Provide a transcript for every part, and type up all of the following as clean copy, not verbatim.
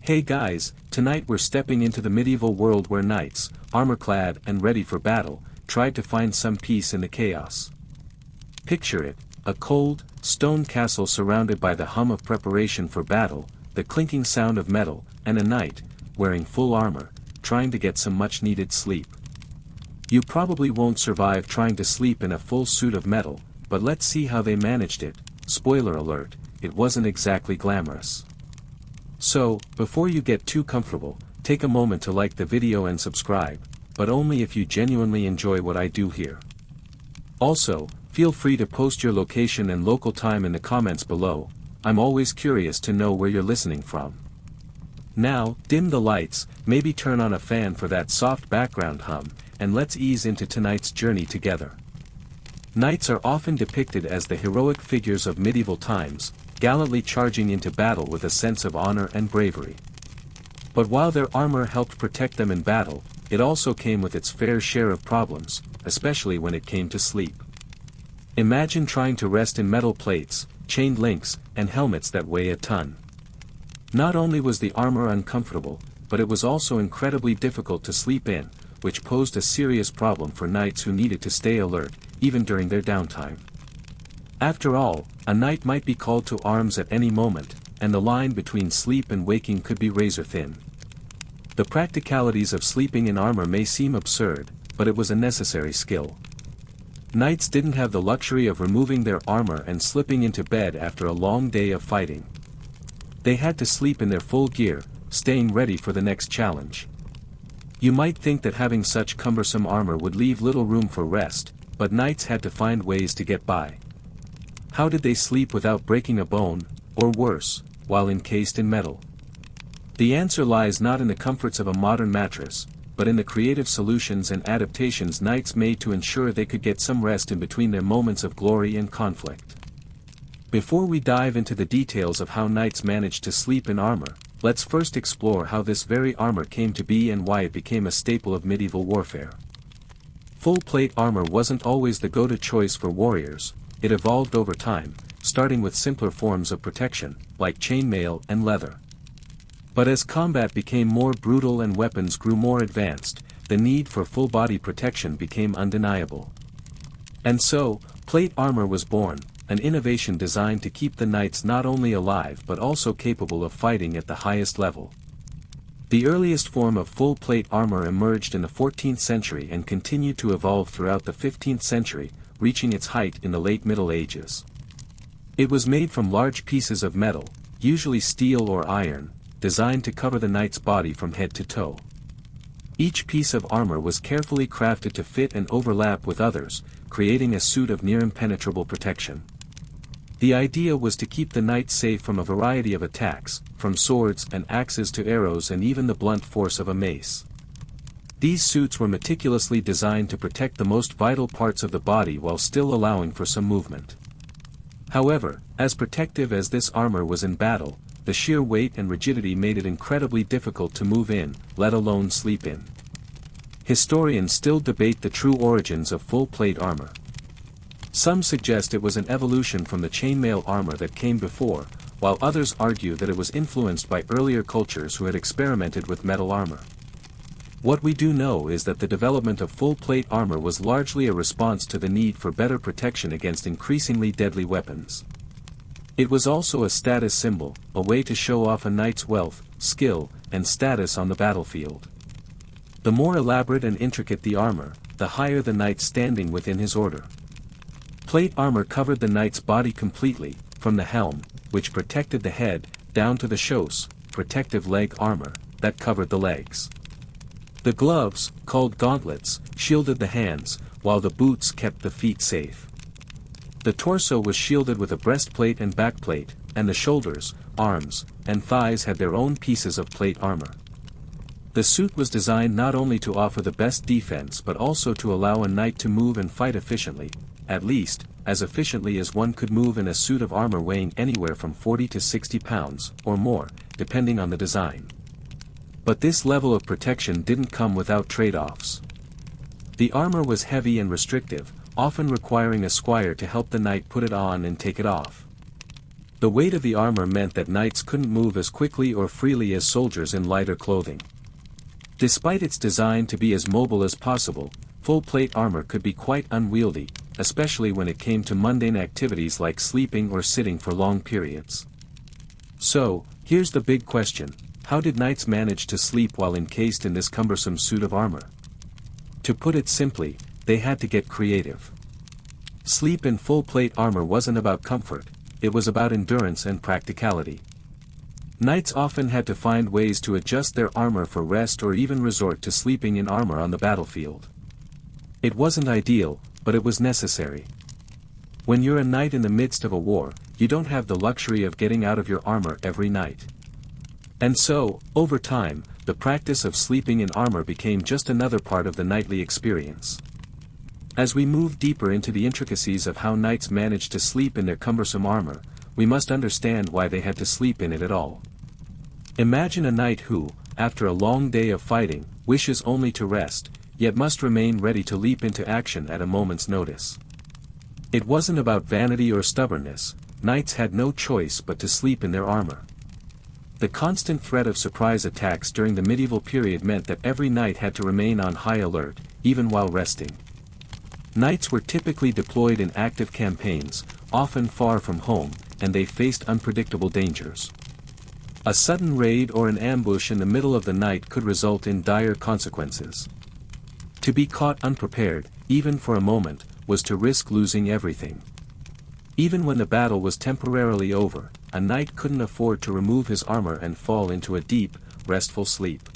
Hey guys, tonight we're stepping into the medieval world where knights, armor-clad and ready for battle, tried to find some peace in the chaos. Picture it, a cold, stone castle surrounded by the hum of preparation for battle, the clinking sound of metal, and a knight, wearing full armor, trying to get some much-needed sleep. You probably won't survive trying to sleep in a full suit of metal, but let's see how they managed it. Spoiler alert, it wasn't exactly glamorous. So, before you get too comfortable, take a moment to like the video and subscribe, but only if you genuinely enjoy what I do here. Also, feel free to post your location and local time in the comments below. I'm always curious to know where you're listening from. Now, dim the lights, maybe turn on a fan for that soft background hum, and let's ease into tonight's journey together. Knights are often depicted as the heroic figures of medieval times, gallantly charging into battle with a sense of honor and bravery. But while their armor helped protect them in battle, it also came with its fair share of problems, especially when it came to sleep. Imagine trying to rest in metal plates, chained links, and helmets that weigh a ton. Not only was the armor uncomfortable, but it was also incredibly difficult to sleep in, which posed a serious problem for knights who needed to stay alert, even during their downtime. After all, a knight might be called to arms at any moment, and the line between sleep and waking could be razor thin. The practicalities of sleeping in armor may seem absurd, but it was a necessary skill. Knights didn't have the luxury of removing their armor and slipping into bed after a long day of fighting. They had to sleep in their full gear, staying ready for the next challenge. You might think that having such cumbersome armor would leave little room for rest, but knights had to find ways to get by. How did they sleep without breaking a bone, or worse, while encased in metal? The answer lies not in the comforts of a modern mattress, but in the creative solutions and adaptations knights made to ensure they could get some rest in between their moments of glory and conflict. Before we dive into the details of how knights managed to sleep in armor, let's first explore how this very armor came to be and why it became a staple of medieval warfare. Full-plate armor wasn't always the go-to choice for warriors. It evolved over time, starting with simpler forms of protection, like chainmail and leather. But as combat became more brutal and weapons grew more advanced, the need for full-body protection became undeniable. And so, plate armor was born, an innovation designed to keep the knights not only alive but also capable of fighting at the highest level. The earliest form of full-plate armor emerged in the 14th century and continued to evolve throughout the 15th century, reaching its height in the late Middle Ages. It was made from large pieces of metal, usually steel or iron, designed to cover the knight's body from head to toe. Each piece of armor was carefully crafted to fit and overlap with others, creating a suit of near-impenetrable protection. The idea was to keep the knight safe from a variety of attacks, from swords and axes to arrows and even the blunt force of a mace. These suits were meticulously designed to protect the most vital parts of the body while still allowing for some movement. However, as protective as this armor was in battle, the sheer weight and rigidity made it incredibly difficult to move in, let alone sleep in. Historians still debate the true origins of full-plate armor. Some suggest it was an evolution from the chainmail armor that came before, while others argue that it was influenced by earlier cultures who had experimented with metal armor. What we do know is that the development of full-plate armor was largely a response to the need for better protection against increasingly deadly weapons. It was also a status symbol, a way to show off a knight's wealth, skill, and status on the battlefield. The more elaborate and intricate the armor, the higher the knight's standing within his order. Plate armor covered the knight's body completely, from the helm, which protected the head, down to the chausse, protective leg armor, that covered the legs. The gloves, called gauntlets, shielded the hands, while the boots kept the feet safe. The torso was shielded with a breastplate and backplate, and the shoulders, arms, and thighs had their own pieces of plate armor. The suit was designed not only to offer the best defense but also to allow a knight to move and fight efficiently, at least, as efficiently as one could move in a suit of armor weighing anywhere from 40 to 60 pounds, or more, depending on the design. But this level of protection didn't come without trade-offs. The armor was heavy and restrictive, often requiring a squire to help the knight put it on and take it off. The weight of the armor meant that knights couldn't move as quickly or freely as soldiers in lighter clothing. Despite its design to be as mobile as possible, full-plate armor could be quite unwieldy, especially when it came to mundane activities like sleeping or sitting for long periods. So, here's the big question: how did knights manage to sleep while encased in this cumbersome suit of armor? To put it simply, they had to get creative. Sleep in full-plate armor wasn't about comfort, it was about endurance and practicality. Knights often had to find ways to adjust their armor for rest or even resort to sleeping in armor on the battlefield. It wasn't ideal, but it was necessary. When you're a knight in the midst of a war, you don't have the luxury of getting out of your armor every night. And so, over time, the practice of sleeping in armor became just another part of the knightly experience. As we move deeper into the intricacies of how knights managed to sleep in their cumbersome armor, we must understand why they had to sleep in it at all. Imagine a knight who, after a long day of fighting, wishes only to rest, yet must remain ready to leap into action at a moment's notice. It wasn't about vanity or stubbornness, knights had no choice but to sleep in their armor. The constant threat of surprise attacks during the medieval period meant that every knight had to remain on high alert, even while resting. Knights were typically deployed in active campaigns, often far from home, and they faced unpredictable dangers. A sudden raid or an ambush in the middle of the night could result in dire consequences. To be caught unprepared, even for a moment, was to risk losing everything. Even when the battle was temporarily over, a knight couldn't afford to remove his armor and fall into a deep, restful sleep.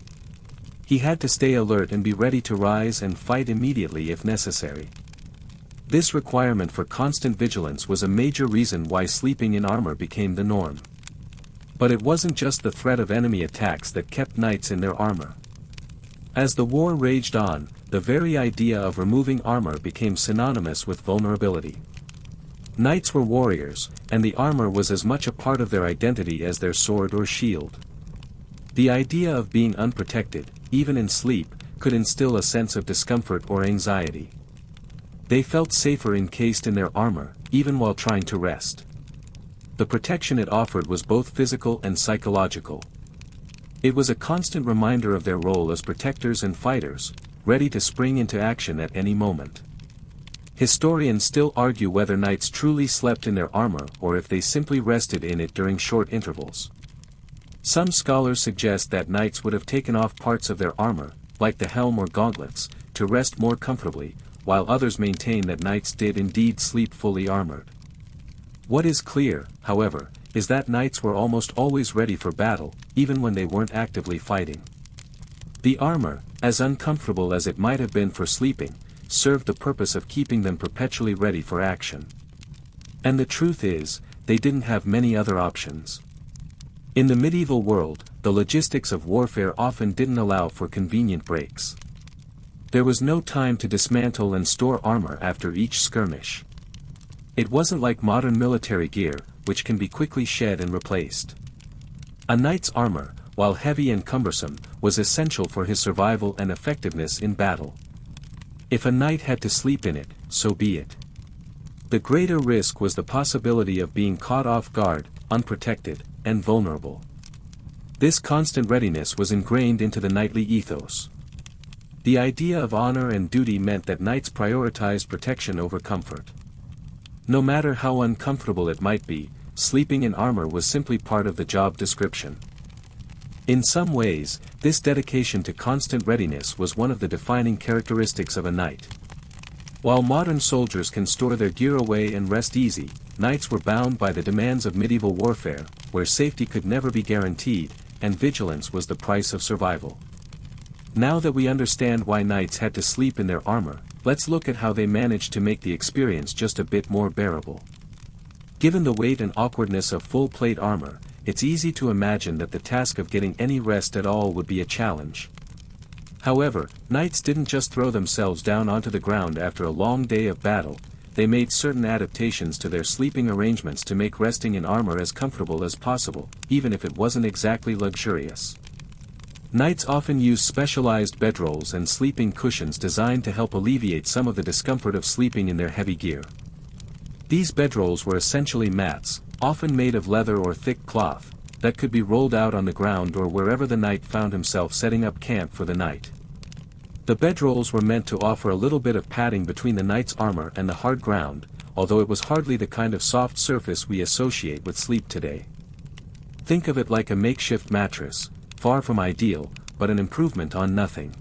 He had to stay alert and be ready to rise and fight immediately if necessary. This requirement for constant vigilance was a major reason why sleeping in armor became the norm. But it wasn't just the threat of enemy attacks that kept knights in their armor. As the war raged on, the very idea of removing armor became synonymous with vulnerability. Knights were warriors, and the armor was as much a part of their identity as their sword or shield. The idea of being unprotected, even in sleep, could instill a sense of discomfort or anxiety. They felt safer encased in their armor, even while trying to rest. The protection it offered was both physical and psychological. It was a constant reminder of their role as protectors and fighters, ready to spring into action at any moment. Historians still argue whether knights truly slept in their armor or if they simply rested in it during short intervals. Some scholars suggest that knights would have taken off parts of their armor, like the helm or gauntlets, to rest more comfortably, while others maintain that knights did indeed sleep fully armored. What is clear, however, is that knights were almost always ready for battle, even when they weren't actively fighting. The armor, as uncomfortable as it might have been for sleeping, served the purpose of keeping them perpetually ready for action. And the truth is, they didn't have many other options. In the medieval world, the logistics of warfare often didn't allow for convenient breaks. There was no time to dismantle and store armor after each skirmish. It wasn't like modern military gear, which can be quickly shed and replaced. A knight's armor, while heavy and cumbersome, was essential for his survival and effectiveness in battle. If a knight had to sleep in it, so be it. The greater risk was the possibility of being caught off guard, unprotected, and vulnerable. This constant readiness was ingrained into the knightly ethos. The idea of honor and duty meant that knights prioritized protection over comfort. No matter how uncomfortable it might be, sleeping in armor was simply part of the job description. In some ways, this dedication to constant readiness was one of the defining characteristics of a knight. While modern soldiers can store their gear away and rest easy, knights were bound by the demands of medieval warfare, where safety could never be guaranteed, and vigilance was the price of survival. Now that we understand why knights had to sleep in their armor, let's look at how they managed to make the experience just a bit more bearable. Given the weight and awkwardness of full-plate armor, it's easy to imagine that the task of getting any rest at all would be a challenge. However, knights didn't just throw themselves down onto the ground after a long day of battle, they made certain adaptations to their sleeping arrangements to make resting in armor as comfortable as possible, even if it wasn't exactly luxurious. Knights often used specialized bedrolls and sleeping cushions designed to help alleviate some of the discomfort of sleeping in their heavy gear. These bedrolls were essentially mats, often made of leather or thick cloth, that could be rolled out on the ground or wherever the knight found himself setting up camp for the night. The bedrolls were meant to offer a little bit of padding between the knight's armor and the hard ground, although it was hardly the kind of soft surface we associate with sleep today. Think of it like a makeshift mattress, far from ideal, but an improvement on nothing.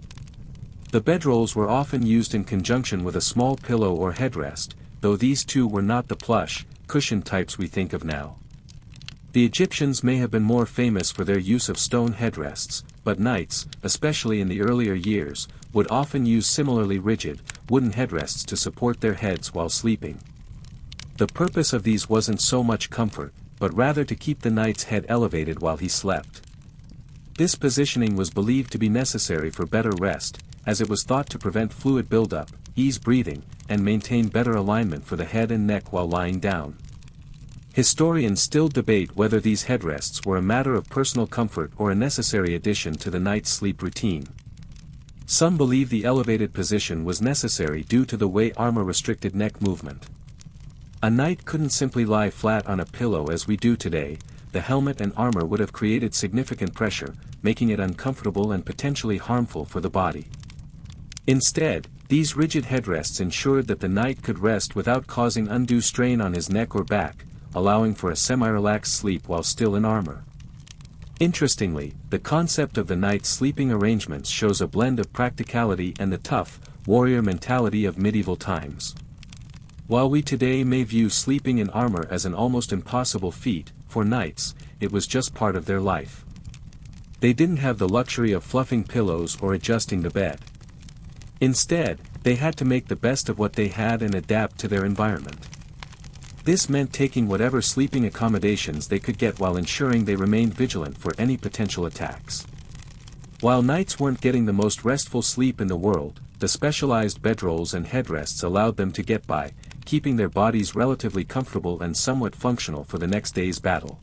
The bedrolls were often used in conjunction with a small pillow or headrest, though these two were not the plush, cushioned types we think of now. The Egyptians may have been more famous for their use of stone headrests, but knights, especially in the earlier years, would often use similarly rigid, wooden headrests to support their heads while sleeping. The purpose of these wasn't so much comfort, but rather to keep the knight's head elevated while he slept. This positioning was believed to be necessary for better rest, as it was thought to prevent fluid buildup, ease breathing, and maintain better alignment for the head and neck while lying down. Historians still debate whether these headrests were a matter of personal comfort or a necessary addition to the night's sleep routine. Some believe the elevated position was necessary due to the way armor restricted neck movement. A knight couldn't simply lie flat on a pillow as we do today. The helmet and armor would have created significant pressure, making it uncomfortable and potentially harmful for the body. Instead, these rigid headrests ensured that the knight could rest without causing undue strain on his neck or back, allowing for a semi-relaxed sleep while still in armor. Interestingly, the concept of the knight's sleeping arrangements shows a blend of practicality and the tough, warrior mentality of medieval times. While we today may view sleeping in armor as an almost impossible feat, for knights, it was just part of their life. They didn't have the luxury of fluffing pillows or adjusting the bed. Instead, they had to make the best of what they had and adapt to their environment. This meant taking whatever sleeping accommodations they could get while ensuring they remained vigilant for any potential attacks. While knights weren't getting the most restful sleep in the world, the specialized bedrolls and headrests allowed them to get by, keeping their bodies relatively comfortable and somewhat functional for the next day's battle.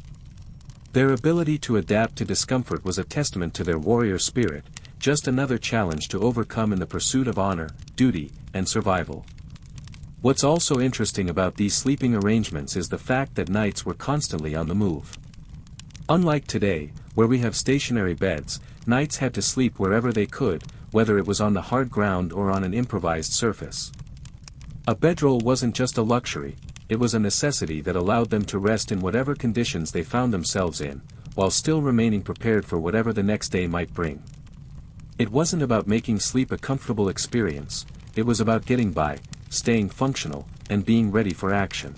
Their ability to adapt to discomfort was a testament to their warrior spirit, just another challenge to overcome in the pursuit of honor, duty, and survival. What's also interesting about these sleeping arrangements is the fact that knights were constantly on the move. Unlike today, where we have stationary beds, knights had to sleep wherever they could, whether it was on the hard ground or on an improvised surface. A bedroll wasn't just a luxury, it was a necessity that allowed them to rest in whatever conditions they found themselves in, while still remaining prepared for whatever the next day might bring. It wasn't about making sleep a comfortable experience, it was about getting by, staying functional, and being ready for action.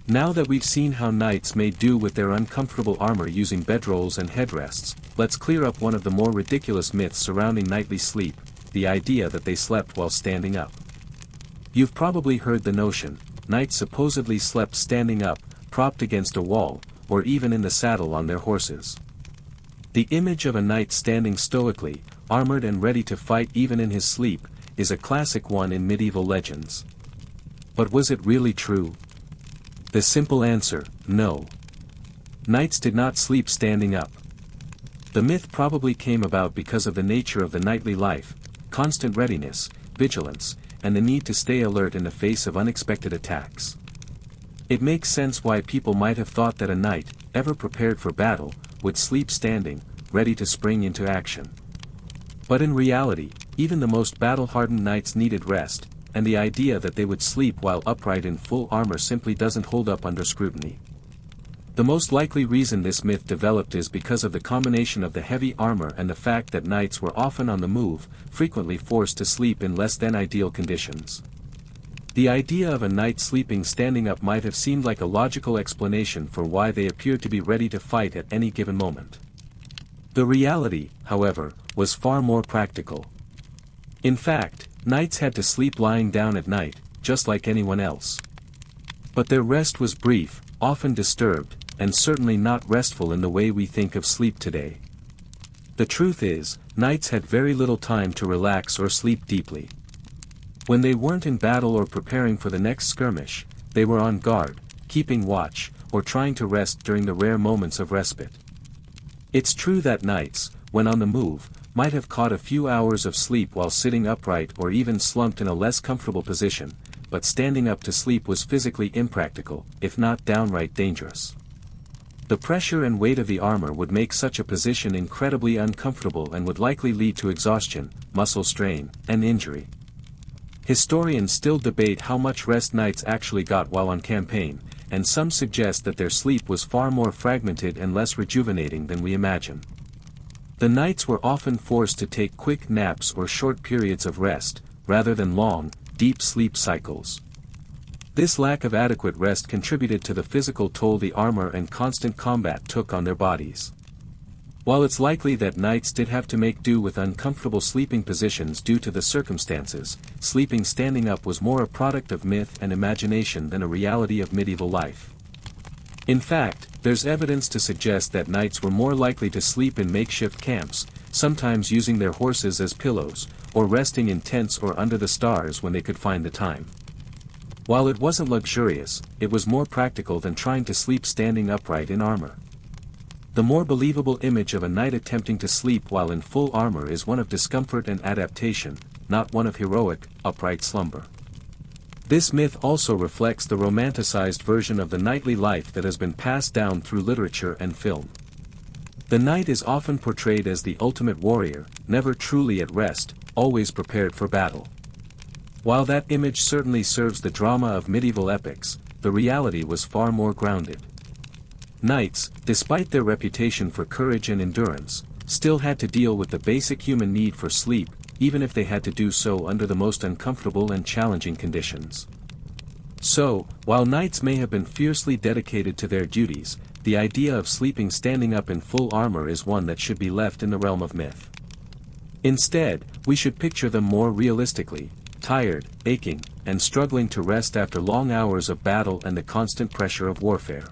Now that we've seen how knights made do with their uncomfortable armor using bedrolls and headrests, let's clear up one of the more ridiculous myths surrounding nightly sleep, the idea that they slept while standing up. You've probably heard the notion, knights supposedly slept standing up, propped against a wall, or even in the saddle on their horses. The image of a knight standing stoically, armored and ready to fight even in his sleep, is a classic one in medieval legends. But was it really true? The simple answer, no. Knights did not sleep standing up. The myth probably came about because of the nature of the knightly life, constant readiness, vigilance, and the need to stay alert in the face of unexpected attacks. It makes sense why people might have thought that a knight, ever prepared for battle, would sleep standing, ready to spring into action. But in reality, even the most battle-hardened knights needed rest, and the idea that they would sleep while upright in full armor simply doesn't hold up under scrutiny. The most likely reason this myth developed is because of the combination of the heavy armor and the fact that knights were often on the move, frequently forced to sleep in less than ideal conditions. The idea of a knight sleeping standing up might have seemed like a logical explanation for why they appeared to be ready to fight at any given moment. The reality, however, was far more practical. In fact, knights had to sleep lying down at night, just like anyone else. But their rest was brief, often disturbed, and certainly not restful in the way we think of sleep today. The truth is, knights had very little time to relax or sleep deeply. When they weren't in battle or preparing for the next skirmish, they were on guard, keeping watch, or trying to rest during the rare moments of respite. It's true that knights, when on the move, might have caught a few hours of sleep while sitting upright or even slumped in a less comfortable position, but standing up to sleep was physically impractical, if not downright dangerous. The pressure and weight of the armor would make such a position incredibly uncomfortable and would likely lead to exhaustion, muscle strain, and injury. Historians still debate how much rest knights actually got while on campaign, and some suggest that their sleep was far more fragmented and less rejuvenating than we imagine. The knights were often forced to take quick naps or short periods of rest, rather than long, deep sleep cycles. This lack of adequate rest contributed to the physical toll the armor and constant combat took on their bodies. While it's likely that knights did have to make do with uncomfortable sleeping positions due to the circumstances, sleeping standing up was more a product of myth and imagination than a reality of medieval life. In fact, there's evidence to suggest that knights were more likely to sleep in makeshift camps, sometimes using their horses as pillows, or resting in tents or under the stars when they could find the time. While it wasn't luxurious, it was more practical than trying to sleep standing upright in armor. The more believable image of a knight attempting to sleep while in full armor is one of discomfort and adaptation, not one of heroic, upright slumber. This myth also reflects the romanticized version of the knightly life that has been passed down through literature and film. The knight is often portrayed as the ultimate warrior, never truly at rest, always prepared for battle. While that image certainly serves the drama of medieval epics, the reality was far more grounded. Knights, despite their reputation for courage and endurance, still had to deal with the basic human need for sleep, even if they had to do so under the most uncomfortable and challenging conditions. So, while knights may have been fiercely dedicated to their duties, the idea of sleeping standing up in full armor is one that should be left in the realm of myth. Instead, we should picture them more realistically, tired, aching, and struggling to rest after long hours of battle and the constant pressure of warfare.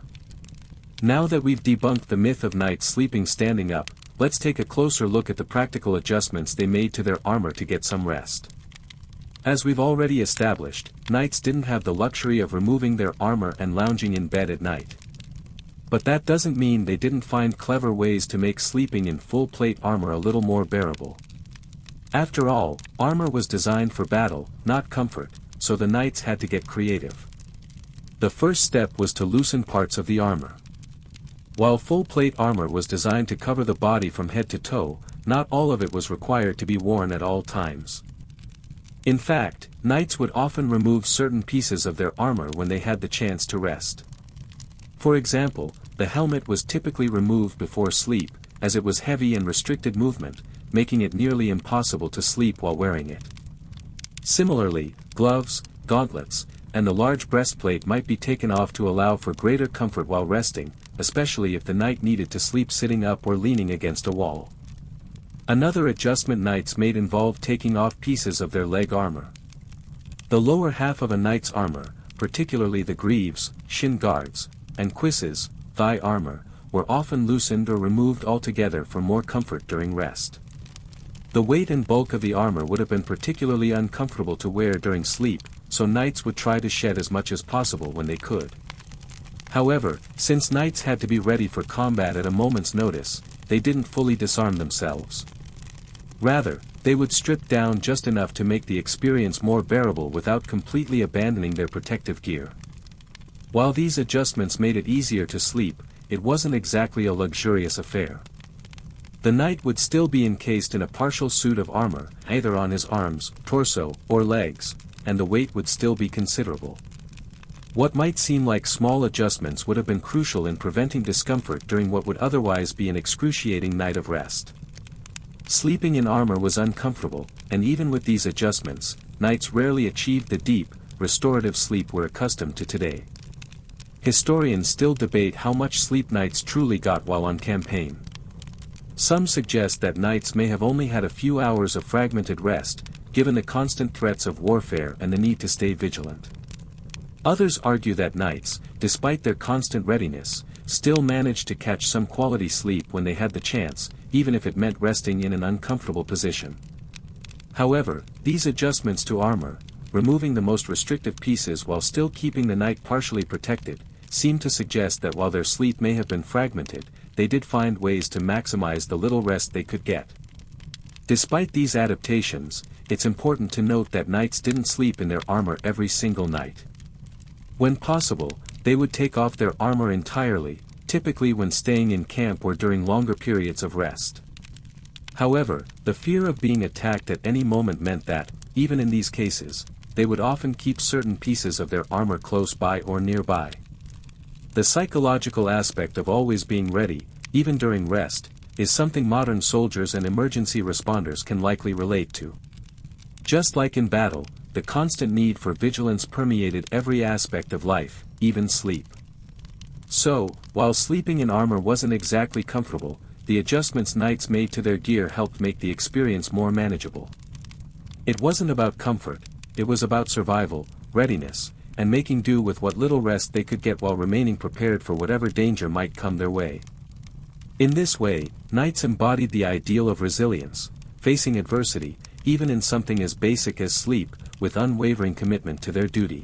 Now that we've debunked the myth of knights sleeping standing up, let's take a closer look at the practical adjustments they made to their armor to get some rest. As we've already established, knights didn't have the luxury of removing their armor and lounging in bed at night. But that doesn't mean they didn't find clever ways to make sleeping in full plate armor a little more bearable. After all, armor was designed for battle, not comfort, so the knights had to get creative. The first step was to loosen parts of the armor. While full-plate armor was designed to cover the body from head to toe, not all of it was required to be worn at all times. In fact, knights would often remove certain pieces of their armor when they had the chance to rest. For example, the helmet was typically removed before sleep, as it was heavy and restricted movement, making it nearly impossible to sleep while wearing it. Similarly, gloves, gauntlets, and the large breastplate might be taken off to allow for greater comfort while resting, especially if the knight needed to sleep sitting up or leaning against a wall. Another adjustment knights made involved taking off pieces of their leg armor. The lower half of a knight's armor, particularly the greaves, shin guards, and cuisses, thigh armor, were often loosened or removed altogether for more comfort during rest. The weight and bulk of the armor would have been particularly uncomfortable to wear during sleep, so knights would try to shed as much as possible when they could. However, since knights had to be ready for combat at a moment's notice, they didn't fully disarm themselves. Rather, they would strip down just enough to make the experience more bearable without completely abandoning their protective gear. While these adjustments made it easier to sleep, it wasn't exactly a luxurious affair. The knight would still be encased in a partial suit of armor, either on his arms, torso, or legs, and the weight would still be considerable. What might seem like small adjustments would have been crucial in preventing discomfort during what would otherwise be an excruciating night of rest. Sleeping in armor was uncomfortable, and even with these adjustments, knights rarely achieved the deep, restorative sleep we're accustomed to today. Historians still debate how much sleep knights truly got while on campaign. Some suggest that knights may have only had a few hours of fragmented rest, given the constant threats of warfare and the need to stay vigilant. Others argue that knights, despite their constant readiness, still managed to catch some quality sleep when they had the chance, even if it meant resting in an uncomfortable position. However, these adjustments to armor, removing the most restrictive pieces while still keeping the knight partially protected, seem to suggest that while their sleep may have been fragmented, they did find ways to maximize the little rest they could get. Despite these adaptations, it's important to note that knights didn't sleep in their armor every single night. When possible, they would take off their armor entirely, typically when staying in camp or during longer periods of rest. However, the fear of being attacked at any moment meant that, even in these cases, they would often keep certain pieces of their armor close by or nearby. The psychological aspect of always being ready, even during rest, is something modern soldiers and emergency responders can likely relate to. Just like in battle, the constant need for vigilance permeated every aspect of life, even sleep. So, while sleeping in armor wasn't exactly comfortable, the adjustments knights made to their gear helped make the experience more manageable. It wasn't about comfort, it was about survival, readiness, and making do with what little rest they could get while remaining prepared for whatever danger might come their way. In this way, knights embodied the ideal of resilience, facing adversity, even in something as basic as sleep, with unwavering commitment to their duty.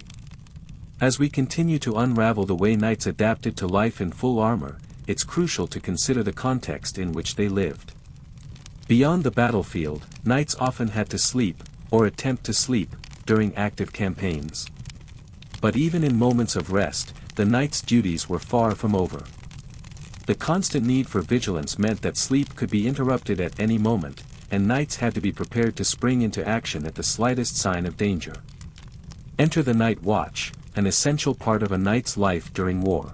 As we continue to unravel the way knights adapted to life in full armor, it's crucial to consider the context in which they lived. Beyond the battlefield, knights often had to sleep, or attempt to sleep, during active campaigns. But even in moments of rest, the knight's duties were far from over. The constant need for vigilance meant that sleep could be interrupted at any moment, and knights had to be prepared to spring into action at the slightest sign of danger. Enter the night watch, an essential part of a knight's life during war.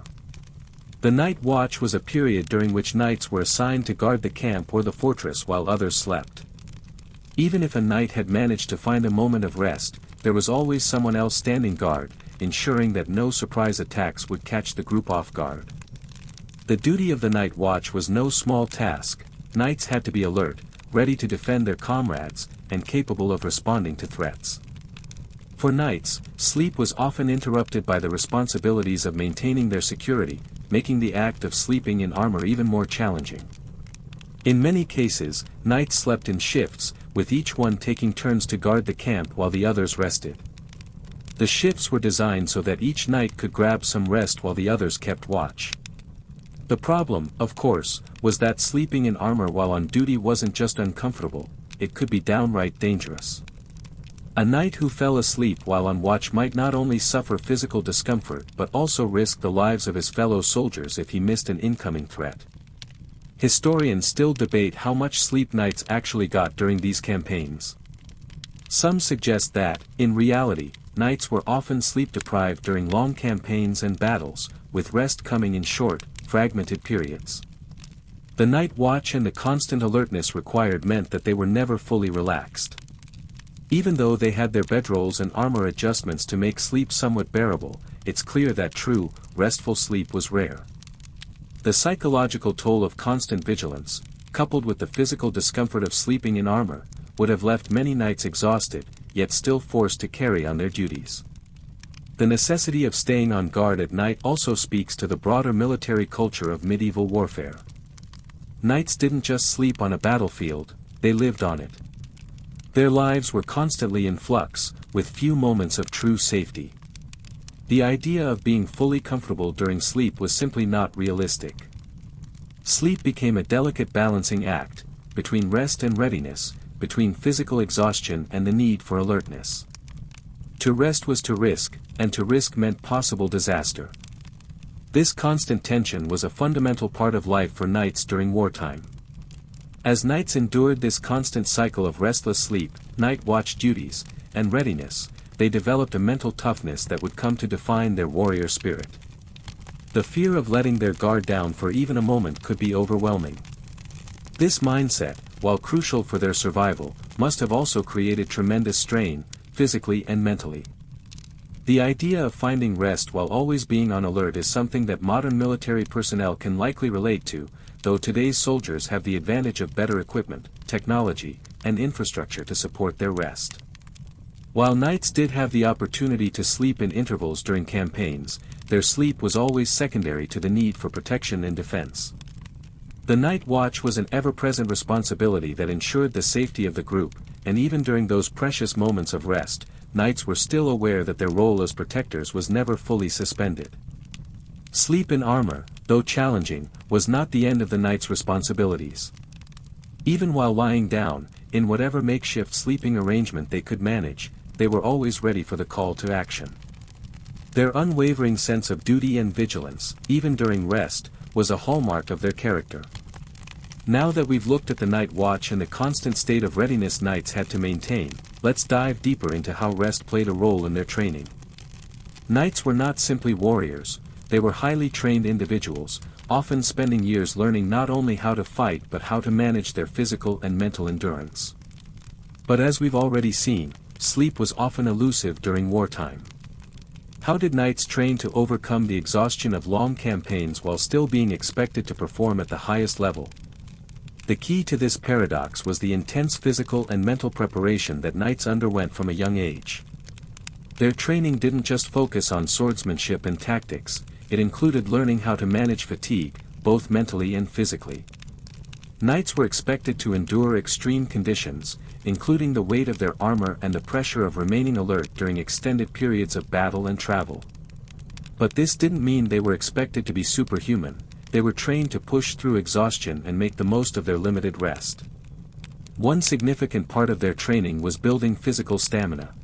The night watch was a period during which knights were assigned to guard the camp or the fortress while others slept. Even if a knight had managed to find a moment of rest, there was always someone else standing guard, ensuring that no surprise attacks would catch the group off guard. The duty of the night watch was no small task. Knights had to be alert, ready to defend their comrades, and capable of responding to threats. For knights, sleep was often interrupted by the responsibilities of maintaining their security, making the act of sleeping in armor even more challenging. In many cases, knights slept in shifts, with each one taking turns to guard the camp while the others rested. The shifts were designed so that each knight could grab some rest while the others kept watch. The problem, of course, was that sleeping in armor while on duty wasn't just uncomfortable, it could be downright dangerous. A knight who fell asleep while on watch might not only suffer physical discomfort but also risk the lives of his fellow soldiers if he missed an incoming threat. Historians still debate how much sleep knights actually got during these campaigns. Some suggest that, in reality, knights were often sleep-deprived during long campaigns and battles, with rest coming in short, fragmented periods. The night watch and the constant alertness required meant that they were never fully relaxed. Even though they had their bedrolls and armor adjustments to make sleep somewhat bearable, it's clear that true, restful sleep was rare. The psychological toll of constant vigilance, coupled with the physical discomfort of sleeping in armor, would have left many knights exhausted, yet still forced to carry on their duties. The necessity of staying on guard at night also speaks to the broader military culture of medieval warfare. Knights didn't just sleep on a battlefield, they lived on it. Their lives were constantly in flux, with few moments of true safety. The idea of being fully comfortable during sleep was simply not realistic. Sleep became a delicate balancing act, between rest and readiness, between physical exhaustion and the need for alertness. To rest was to risk, and to risk meant possible disaster. This constant tension was a fundamental part of life for knights during wartime. As knights endured this constant cycle of restless sleep, night watch duties, and readiness, they developed a mental toughness that would come to define their warrior spirit. The fear of letting their guard down for even a moment could be overwhelming. This mindset, while crucial for their survival, must have also created tremendous strain, physically and mentally. The idea of finding rest while always being on alert is something that modern military personnel can likely relate to, though today's soldiers have the advantage of better equipment, technology, and infrastructure to support their rest. While knights did have the opportunity to sleep in intervals during campaigns, their sleep was always secondary to the need for protection and defense. The night watch was an ever-present responsibility that ensured the safety of the group, and even during those precious moments of rest, knights were still aware that their role as protectors was never fully suspended. Sleep in armor, though challenging, was not the end of the knight's responsibilities. Even while lying down, in whatever makeshift sleeping arrangement they could manage, they were always ready for the call to action. Their unwavering sense of duty and vigilance, even during rest, was a hallmark of their character. Now that we've looked at the night watch and the constant state of readiness knights had to maintain, let's dive deeper into how rest played a role in their training. Knights were not simply warriors, they were highly trained individuals, often spending years learning not only how to fight but how to manage their physical and mental endurance. But as we've already seen, sleep was often elusive during wartime. How did knights train to overcome the exhaustion of long campaigns while still being expected to perform at the highest level? The key to this paradox was the intense physical and mental preparation that knights underwent from a young age. Their training didn't just focus on swordsmanship and tactics, it included learning how to manage fatigue, both mentally and physically. Knights were expected to endure extreme conditions, including the weight of their armor and the pressure of remaining alert during extended periods of battle and travel. But this didn't mean they were expected to be superhuman, they were trained to push through exhaustion and make the most of their limited rest. One significant part of their training was building physical stamina.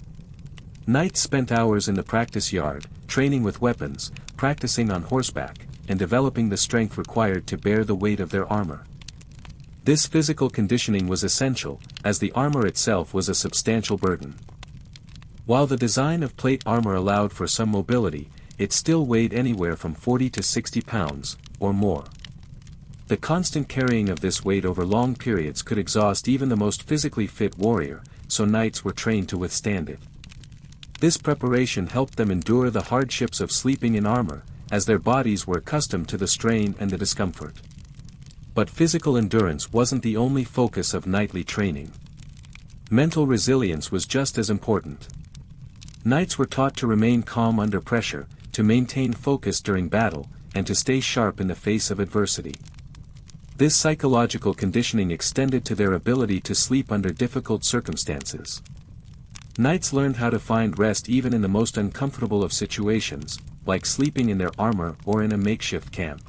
Knights spent hours in the practice yard, training with weapons, practicing on horseback, and developing the strength required to bear the weight of their armor. This physical conditioning was essential, as the armor itself was a substantial burden. While the design of plate armor allowed for some mobility, it still weighed anywhere from 40 to 60 pounds, or more. The constant carrying of this weight over long periods could exhaust even the most physically fit warrior, so knights were trained to withstand it. This preparation helped them endure the hardships of sleeping in armor, as their bodies were accustomed to the strain and the discomfort. But physical endurance wasn't the only focus of knightly training. Mental resilience was just as important. Knights were taught to remain calm under pressure, to maintain focus during battle, and to stay sharp in the face of adversity. This psychological conditioning extended to their ability to sleep under difficult circumstances. Knights learned how to find rest even in the most uncomfortable of situations, like sleeping in their armor or in a makeshift camp.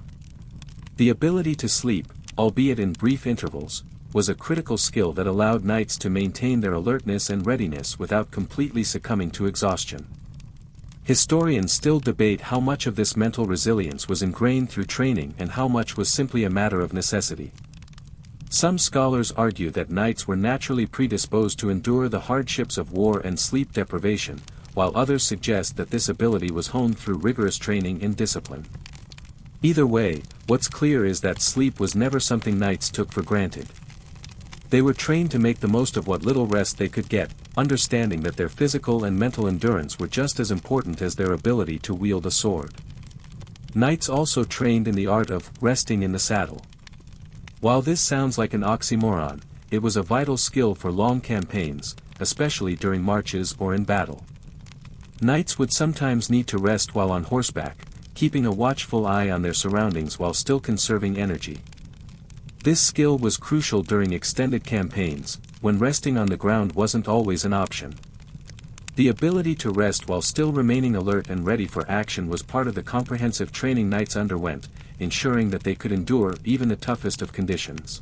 The ability to sleep, albeit in brief intervals, was a critical skill that allowed knights to maintain their alertness and readiness without completely succumbing to exhaustion. Historians still debate how much of this mental resilience was ingrained through training and how much was simply a matter of necessity. Some scholars argue that knights were naturally predisposed to endure the hardships of war and sleep deprivation, while others suggest that this ability was honed through rigorous training and discipline. Either way, what's clear is that sleep was never something knights took for granted. They were trained to make the most of what little rest they could get, understanding that their physical and mental endurance were just as important as their ability to wield a sword. Knights also trained in the art of resting in the saddle. While this sounds like an oxymoron, it was a vital skill for long campaigns, especially during marches or in battle. Knights would sometimes need to rest while on horseback, keeping a watchful eye on their surroundings while still conserving energy. This skill was crucial during extended campaigns, when resting on the ground wasn't always an option. The ability to rest while still remaining alert and ready for action was part of the comprehensive training knights underwent, ensuring that they could endure even the toughest of conditions.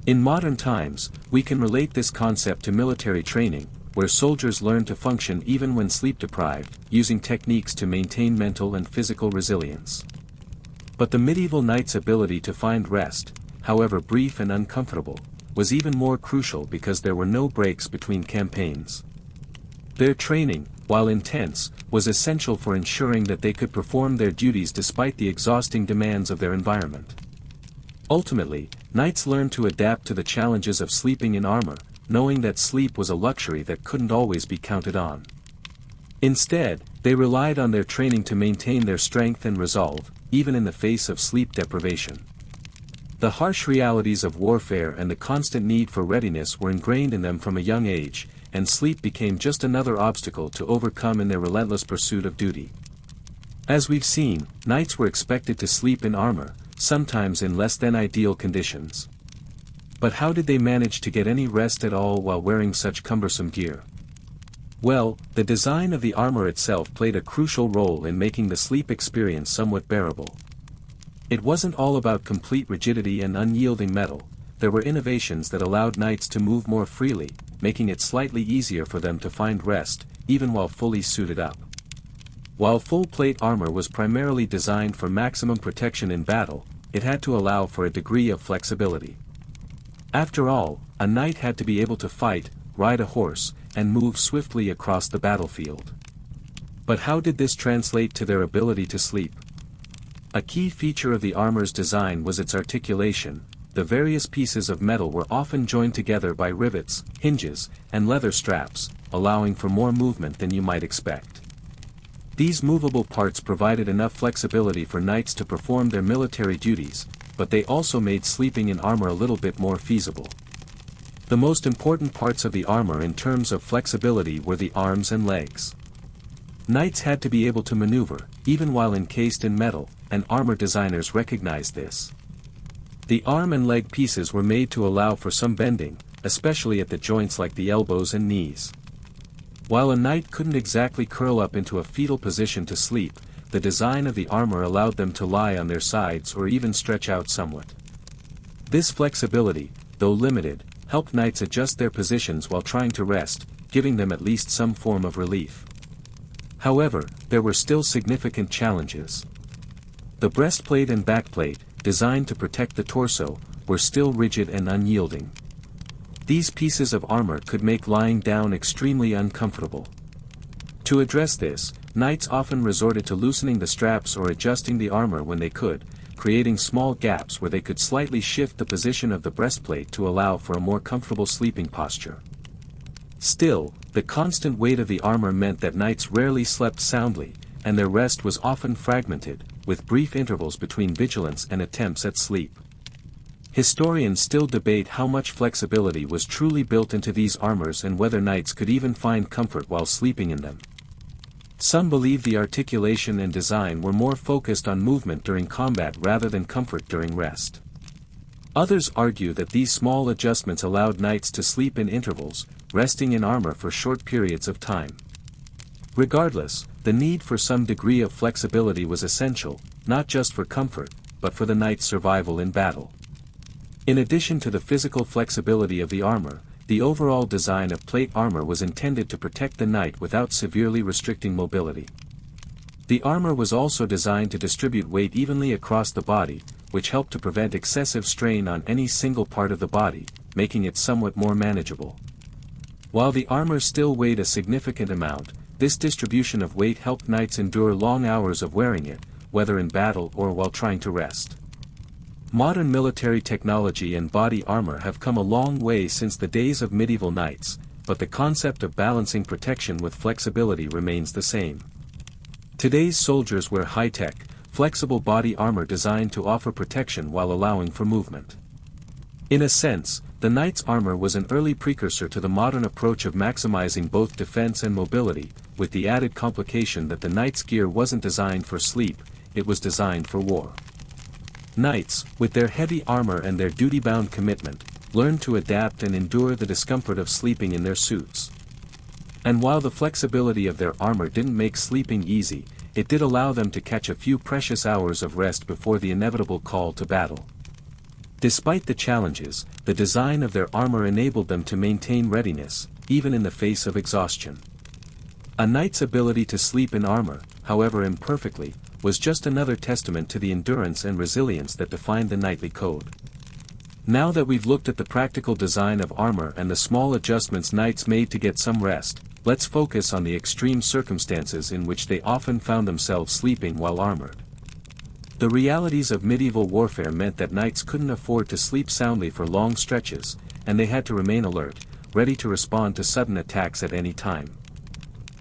In modern times, we can relate this concept to military training, where soldiers learn to function even when sleep-deprived, using techniques to maintain mental and physical resilience. But the medieval knight's ability to find rest, however brief and uncomfortable, was even more crucial because there were no breaks between campaigns. Their training, while intense, was essential for ensuring that they could perform their duties despite the exhausting demands of their environment. Ultimately, knights learned to adapt to the challenges of sleeping in armor, knowing that sleep was a luxury that couldn't always be counted on. Instead, they relied on their training to maintain their strength and resolve, even in the face of sleep deprivation. The harsh realities of warfare and the constant need for readiness were ingrained in them from a young age, and sleep became just another obstacle to overcome in their relentless pursuit of duty. As we've seen, knights were expected to sleep in armor, sometimes in less than ideal conditions. But how did they manage to get any rest at all while wearing such cumbersome gear? Well, the design of the armor itself played a crucial role in making the sleep experience somewhat bearable. It wasn't all about complete rigidity and unyielding metal, there were innovations that allowed knights to move more freely, making it slightly easier for them to find rest, even while fully suited up. While full-plate armor was primarily designed for maximum protection in battle, it had to allow for a degree of flexibility. After all, a knight had to be able to fight, ride a horse, and move swiftly across the battlefield. But how did this translate to their ability to sleep? A key feature of the armor's design was its articulation. The various pieces of metal were often joined together by rivets, hinges, and leather straps, allowing for more movement than you might expect. These movable parts provided enough flexibility for knights to perform their military duties, but they also made sleeping in armor a little bit more feasible. The most important parts of the armor in terms of flexibility were the arms and legs. Knights had to be able to maneuver, even while encased in metal, and armor designers recognized this. The arm and leg pieces were made to allow for some bending, especially at the joints like the elbows and knees. While a knight couldn't exactly curl up into a fetal position to sleep, the design of the armor allowed them to lie on their sides or even stretch out somewhat. This flexibility, though limited, helped knights adjust their positions while trying to rest, giving them at least some form of relief. However, there were still significant challenges. The breastplate and backplate, designed to protect the torso, were still rigid and unyielding. These pieces of armor could make lying down extremely uncomfortable. To address this, knights often resorted to loosening the straps or adjusting the armor when they could, creating small gaps where they could slightly shift the position of the breastplate to allow for a more comfortable sleeping posture. Still, the constant weight of the armor meant that knights rarely slept soundly, and their rest was often fragmented, with brief intervals between vigilance and attempts at sleep. Historians still debate how much flexibility was truly built into these armors and whether knights could even find comfort while sleeping in them. Some believe the articulation and design were more focused on movement during combat rather than comfort during rest. Others argue that these small adjustments allowed knights to sleep in intervals, resting in armor for short periods of time. Regardless, the need for some degree of flexibility was essential, not just for comfort, but for the knight's survival in battle. In addition to the physical flexibility of the armor, the overall design of plate armor was intended to protect the knight without severely restricting mobility. The armor was also designed to distribute weight evenly across the body, which helped to prevent excessive strain on any single part of the body, making it somewhat more manageable. While the armor still weighed a significant amount, this distribution of weight helped knights endure long hours of wearing it, whether in battle or while trying to rest. Modern military technology and body armor have come a long way since the days of medieval knights, but the concept of balancing protection with flexibility remains the same. Today's soldiers wear high-tech, flexible body armor designed to offer protection while allowing for movement. In a sense, the knight's armor was an early precursor to the modern approach of maximizing both defense and mobility, with the added complication that the knight's gear wasn't designed for sleep, it was designed for war. Knights, with their heavy armor and their duty-bound commitment, learned to adapt and endure the discomfort of sleeping in their suits. And while the flexibility of their armor didn't make sleeping easy, it did allow them to catch a few precious hours of rest before the inevitable call to battle. Despite the challenges, the design of their armor enabled them to maintain readiness, even in the face of exhaustion. A knight's ability to sleep in armor, however imperfectly, was just another testament to the endurance and resilience that defined the knightly code. Now that we've looked at the practical design of armor and the small adjustments knights made to get some rest, let's focus on the extreme circumstances in which they often found themselves sleeping while armored. The realities of medieval warfare meant that knights couldn't afford to sleep soundly for long stretches, and they had to remain alert, ready to respond to sudden attacks at any time.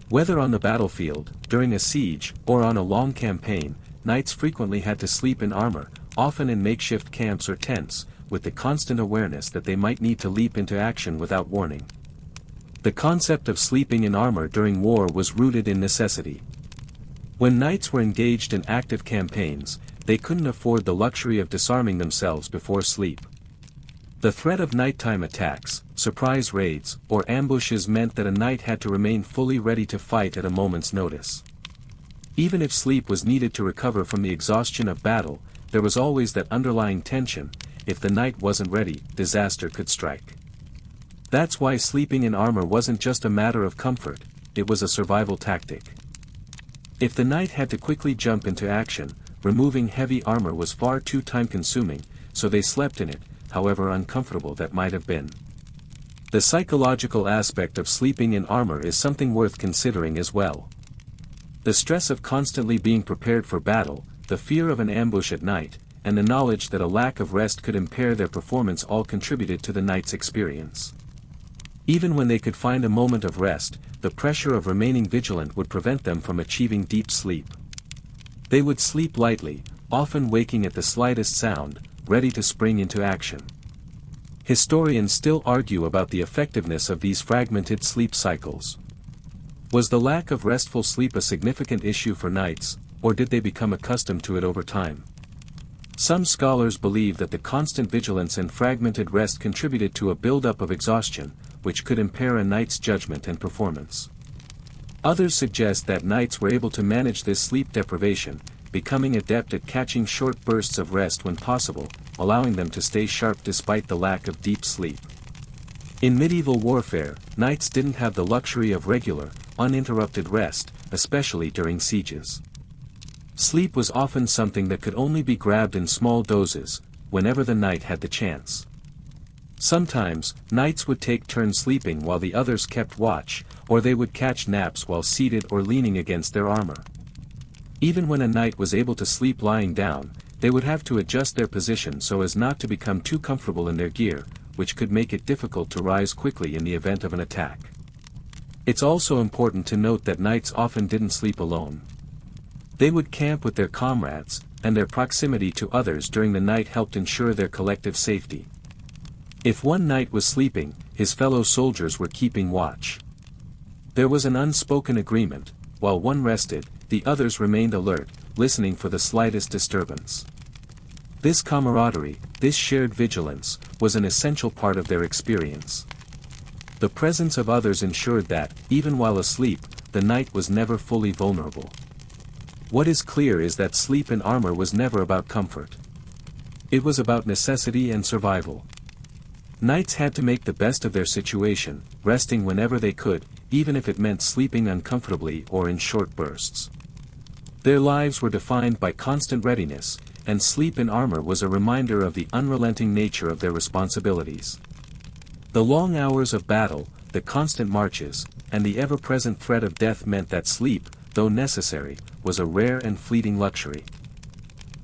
Whether on the battlefield, during a siege, or on a long campaign, knights frequently had to sleep in armor, often in makeshift camps or tents, with the constant awareness that they might need to leap into action without warning. The concept of sleeping in armor during war was rooted in necessity. When knights were engaged in active campaigns, they couldn't afford the luxury of disarming themselves before sleep. The threat of nighttime attacks, surprise raids, or ambushes meant that a knight had to remain fully ready to fight at a moment's notice. Even if sleep was needed to recover from the exhaustion of battle, there was always that underlying tension, if the knight wasn't ready, disaster could strike. That's why sleeping in armor wasn't just a matter of comfort, it was a survival tactic. If the knight had to quickly jump into action, removing heavy armor was far too time-consuming, so they slept in it, however uncomfortable that might have been. The psychological aspect of sleeping in armor is something worth considering as well. The stress of constantly being prepared for battle, the fear of an ambush at night, and the knowledge that a lack of rest could impair their performance all contributed to the knight's experience. Even when they could find a moment of rest, the pressure of remaining vigilant would prevent them from achieving deep sleep. They would sleep lightly, often waking at the slightest sound, ready to spring into action. Historians still argue about the effectiveness of these fragmented sleep cycles. Was the lack of restful sleep a significant issue for knights, or did they become accustomed to it over time? Some scholars believe that the constant vigilance and fragmented rest contributed to a buildup of exhaustion, which could impair a knight's judgment and performance. Others suggest that knights were able to manage this sleep deprivation, becoming adept at catching short bursts of rest when possible, allowing them to stay sharp despite the lack of deep sleep. In medieval warfare, knights didn't have the luxury of regular, uninterrupted rest, especially during sieges. Sleep was often something that could only be grabbed in small doses, whenever the knight had the chance. Sometimes, knights would take turns sleeping while the others kept watch, or they would catch naps while seated or leaning against their armor. Even when a knight was able to sleep lying down, they would have to adjust their position so as not to become too comfortable in their gear, which could make it difficult to rise quickly in the event of an attack. It's also important to note that knights often didn't sleep alone. They would camp with their comrades, and their proximity to others during the night helped ensure their collective safety. If one knight was sleeping, his fellow soldiers were keeping watch. There was an unspoken agreement: while one rested, the others remained alert, listening for the slightest disturbance. This camaraderie, this shared vigilance, was an essential part of their experience. The presence of others ensured that, even while asleep, the knight was never fully vulnerable. What is clear is that sleep in armor was never about comfort. It was about necessity and survival. Knights had to make the best of their situation, resting whenever they could, even if it meant sleeping uncomfortably or in short bursts. Their lives were defined by constant readiness, and sleep in armor was a reminder of the unrelenting nature of their responsibilities. The long hours of battle, the constant marches, and the ever-present threat of death meant that sleep, though necessary, was a rare and fleeting luxury.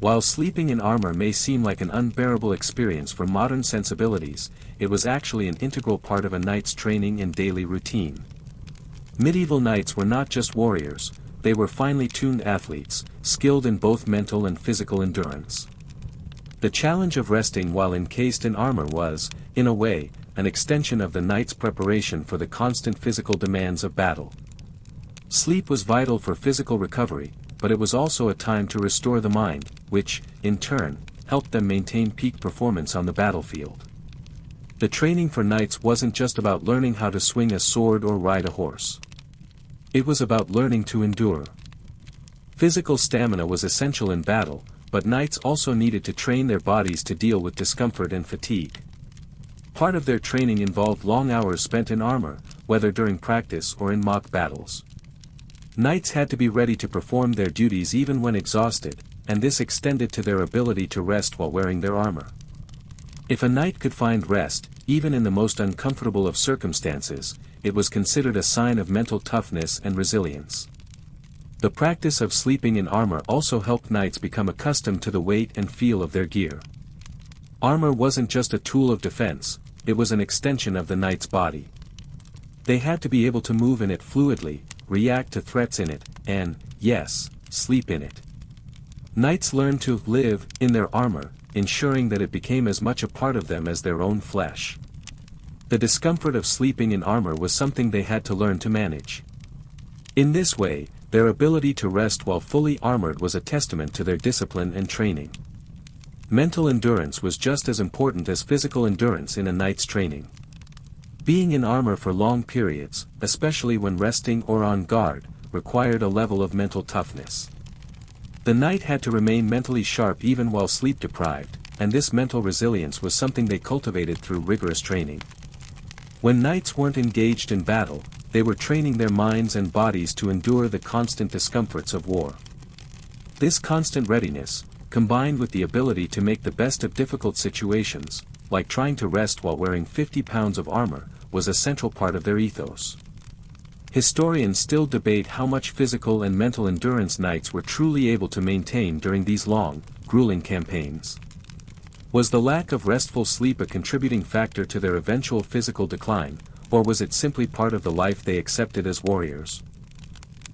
While sleeping in armor may seem like an unbearable experience for modern sensibilities, it was actually an integral part of a knight's training and daily routine. Medieval knights were not just warriors, they were finely tuned athletes, skilled in both mental and physical endurance. The challenge of resting while encased in armor was, in a way, an extension of the knight's preparation for the constant physical demands of battle. Sleep was vital for physical recovery, but it was also a time to restore the mind, which, in turn, helped them maintain peak performance on the battlefield. The training for knights wasn't just about learning how to swing a sword or ride a horse. It was about learning to endure. Physical stamina was essential in battle, but knights also needed to train their bodies to deal with discomfort and fatigue. Part of their training involved long hours spent in armor, whether during practice or in mock battles. Knights had to be ready to perform their duties even when exhausted, and this extended to their ability to rest while wearing their armor. If a knight could find rest, even in the most uncomfortable of circumstances, it was considered a sign of mental toughness and resilience. The practice of sleeping in armor also helped knights become accustomed to the weight and feel of their gear. Armor wasn't just a tool of defense, it was an extension of the knight's body. They had to be able to move in it fluidly, react to threats in it, and, yes, sleep in it. Knights learned to live in their armor, ensuring that it became as much a part of them as their own flesh. The discomfort of sleeping in armor was something they had to learn to manage. In this way, their ability to rest while fully armored was a testament to their discipline and training. Mental endurance was just as important as physical endurance in a knight's training. Being in armor for long periods, especially when resting or on guard, required a level of mental toughness. The knight had to remain mentally sharp even while sleep-deprived, and this mental resilience was something they cultivated through rigorous training. When knights weren't engaged in battle, they were training their minds and bodies to endure the constant discomforts of war. This constant readiness, combined with the ability to make the best of difficult situations, like trying to rest while wearing 50 pounds of armor, was a central part of their ethos. Historians still debate how much physical and mental endurance knights were truly able to maintain during these long, grueling campaigns. Was the lack of restful sleep a contributing factor to their eventual physical decline, or was it simply part of the life they accepted as warriors?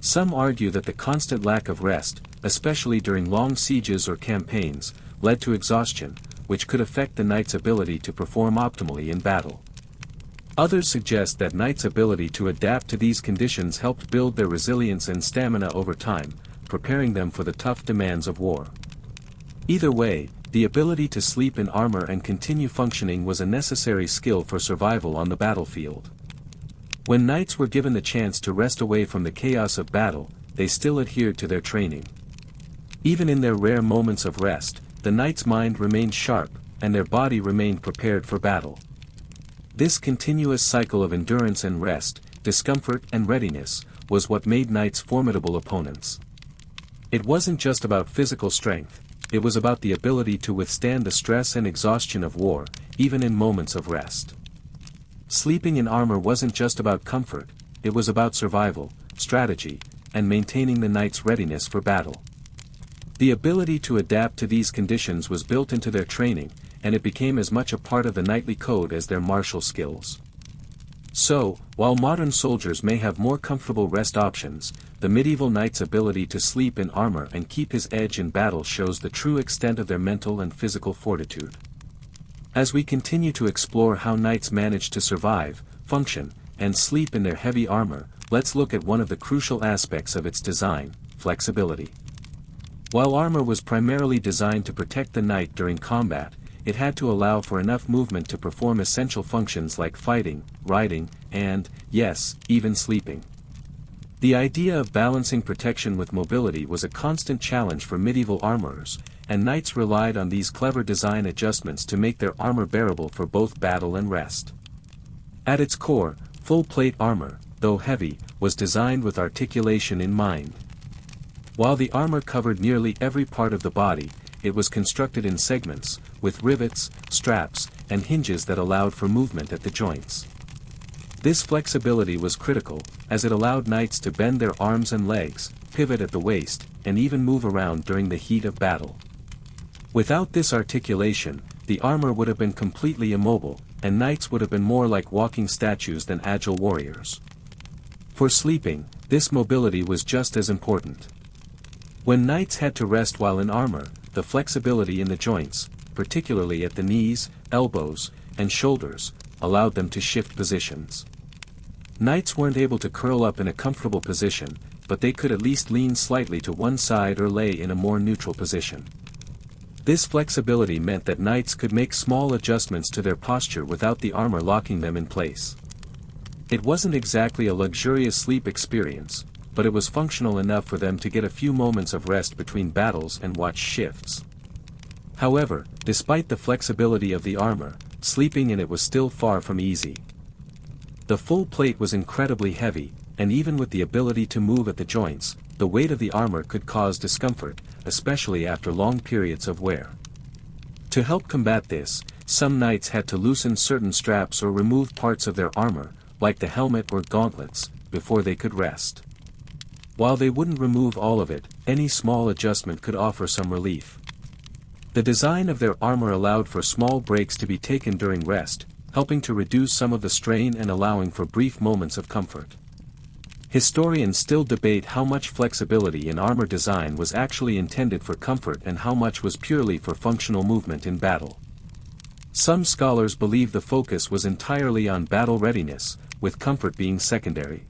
Some argue that the constant lack of rest, especially during long sieges or campaigns, led to exhaustion, which could affect the knight's ability to perform optimally in battle. Others suggest that knights' ability to adapt to these conditions helped build their resilience and stamina over time, preparing them for the tough demands of war. Either way, the ability to sleep in armor and continue functioning was a necessary skill for survival on the battlefield. When knights were given the chance to rest away from the chaos of battle, they still adhered to their training. Even in their rare moments of rest, the knight's mind remained sharp, and their body remained prepared for battle. This continuous cycle of endurance and rest, discomfort and readiness, was what made knights formidable opponents. It wasn't just about physical strength, it was about the ability to withstand the stress and exhaustion of war, even in moments of rest. Sleeping in armor wasn't just about comfort, it was about survival, strategy, and maintaining the knight's readiness for battle. The ability to adapt to these conditions was built into their training, and it became as much a part of the knightly code as their martial skills. So, while modern soldiers may have more comfortable rest options, the medieval knight's ability to sleep in armor and keep his edge in battle shows the true extent of their mental and physical fortitude. As we continue to explore how knights managed to survive, function, and sleep in their heavy armor, let's look at one of the crucial aspects of its design: flexibility. While armor was primarily designed to protect the knight during combat, it had to allow for enough movement to perform essential functions like fighting, riding, and, yes, even sleeping. The idea of balancing protection with mobility was a constant challenge for medieval armorers, and knights relied on these clever design adjustments to make their armor bearable for both battle and rest. At its core, full-plate armor, though heavy, was designed with articulation in mind. While the armor covered nearly every part of the body, it was constructed in segments, with rivets, straps, and hinges that allowed for movement at the joints. This flexibility was critical, as it allowed knights to bend their arms and legs, pivot at the waist, and even move around during the heat of battle. Without this articulation, the armor would have been completely immobile, and knights would have been more like walking statues than agile warriors. For sleeping, this mobility was just as important. When knights had to rest while in armor, the flexibility in the joints, particularly at the knees, elbows, and shoulders, allowed them to shift positions. Knights weren't able to curl up in a comfortable position, but they could at least lean slightly to one side or lay in a more neutral position. This flexibility meant that knights could make small adjustments to their posture without the armor locking them in place. It wasn't exactly a luxurious sleep experience, but it was functional enough for them to get a few moments of rest between battles and watch shifts. However, despite the flexibility of the armor, sleeping in it was still far from easy. The full plate was incredibly heavy, and even with the ability to move at the joints, the weight of the armor could cause discomfort, especially after long periods of wear. To help combat this, some knights had to loosen certain straps or remove parts of their armor, like the helmet or gauntlets, before they could rest. While they wouldn't remove all of it, any small adjustment could offer some relief. The design of their armor allowed for small breaks to be taken during rest, helping to reduce some of the strain and allowing for brief moments of comfort. Historians still debate how much flexibility in armor design was actually intended for comfort and how much was purely for functional movement in battle. Some scholars believe the focus was entirely on battle readiness, with comfort being secondary.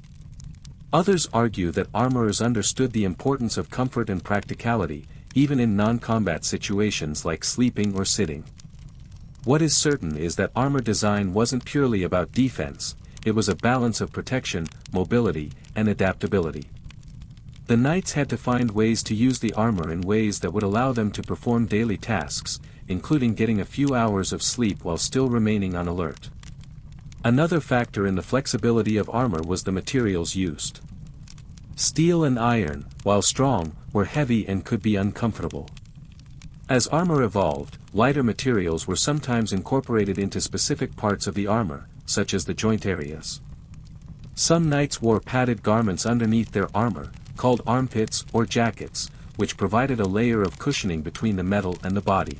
Others argue that armorers understood the importance of comfort and practicality, even in non-combat situations like sleeping or sitting. What is certain is that armor design wasn't purely about defense, it was a balance of protection, mobility, and adaptability. The knights had to find ways to use the armor in ways that would allow them to perform daily tasks, including getting a few hours of sleep while still remaining on alert. Another factor in the flexibility of armor was the materials used. Steel and iron, while strong, were heavy and could be uncomfortable. As armor evolved, lighter materials were sometimes incorporated into specific parts of the armor, such as the joint areas. Some knights wore padded garments underneath their armor, called armpits or jackets, which provided a layer of cushioning between the metal and the body.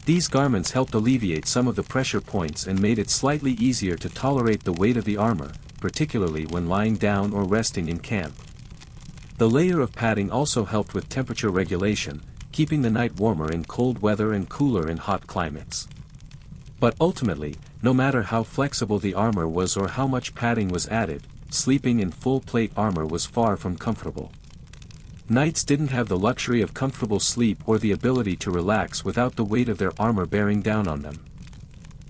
These garments helped alleviate some of the pressure points and made it slightly easier to tolerate the weight of the armor, particularly when lying down or resting in camp. The layer of padding also helped with temperature regulation, keeping the knight warmer in cold weather and cooler in hot climates. But ultimately, no matter how flexible the armor was or how much padding was added, sleeping in full plate armor was far from comfortable. Knights didn't have the luxury of comfortable sleep or the ability to relax without the weight of their armor bearing down on them.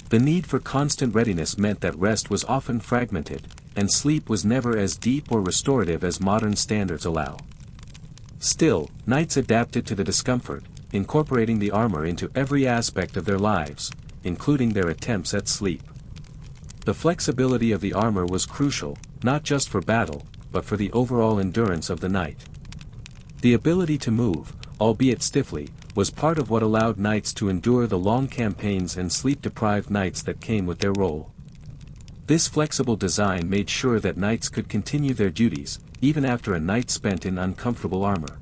The need for constant readiness meant that rest was often fragmented, and sleep was never as deep or restorative as modern standards allow. Still, knights adapted to the discomfort, incorporating the armor into every aspect of their lives, including their attempts at sleep. The flexibility of the armor was crucial, not just for battle, but for the overall endurance of the knight. The ability to move, albeit stiffly, was part of what allowed knights to endure the long campaigns and sleep-deprived nights that came with their role. This flexible design made sure that knights could continue their duties, even after a night spent in uncomfortable armor.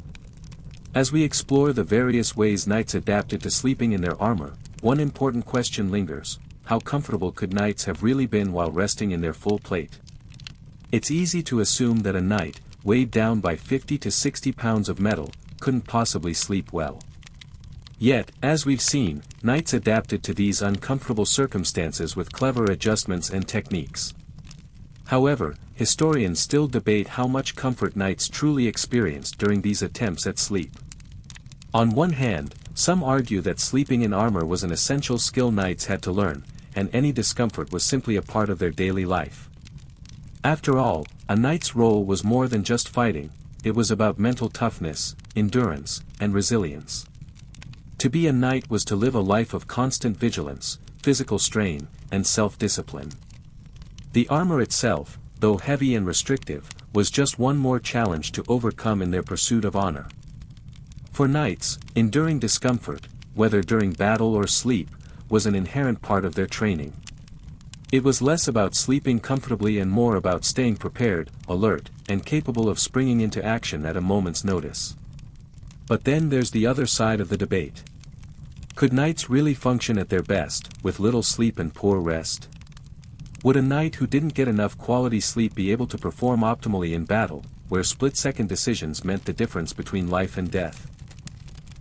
As we explore the various ways knights adapted to sleeping in their armor, one important question lingers: how comfortable could knights have really been while resting in their full plate? It's easy to assume that a knight, weighed down by 50 to 60 pounds of metal, couldn't possibly sleep well. Yet, as we've seen, knights adapted to these uncomfortable circumstances with clever adjustments and techniques. However, historians still debate how much comfort knights truly experienced during these attempts at sleep. On one hand, some argue that sleeping in armor was an essential skill knights had to learn, and any discomfort was simply a part of their daily life. After all, a knight's role was more than just fighting, it was about mental toughness, endurance, and resilience. To be a knight was to live a life of constant vigilance, physical strain, and self-discipline. The armor itself, though heavy and restrictive, was just one more challenge to overcome in their pursuit of honor. For knights, enduring discomfort, whether during battle or sleep, was an inherent part of their training. It was less about sleeping comfortably and more about staying prepared, alert, and capable of springing into action at a moment's notice. But then there's the other side of the debate. Could knights really function at their best, with little sleep and poor rest? Would a knight who didn't get enough quality sleep be able to perform optimally in battle, where split-second decisions meant the difference between life and death?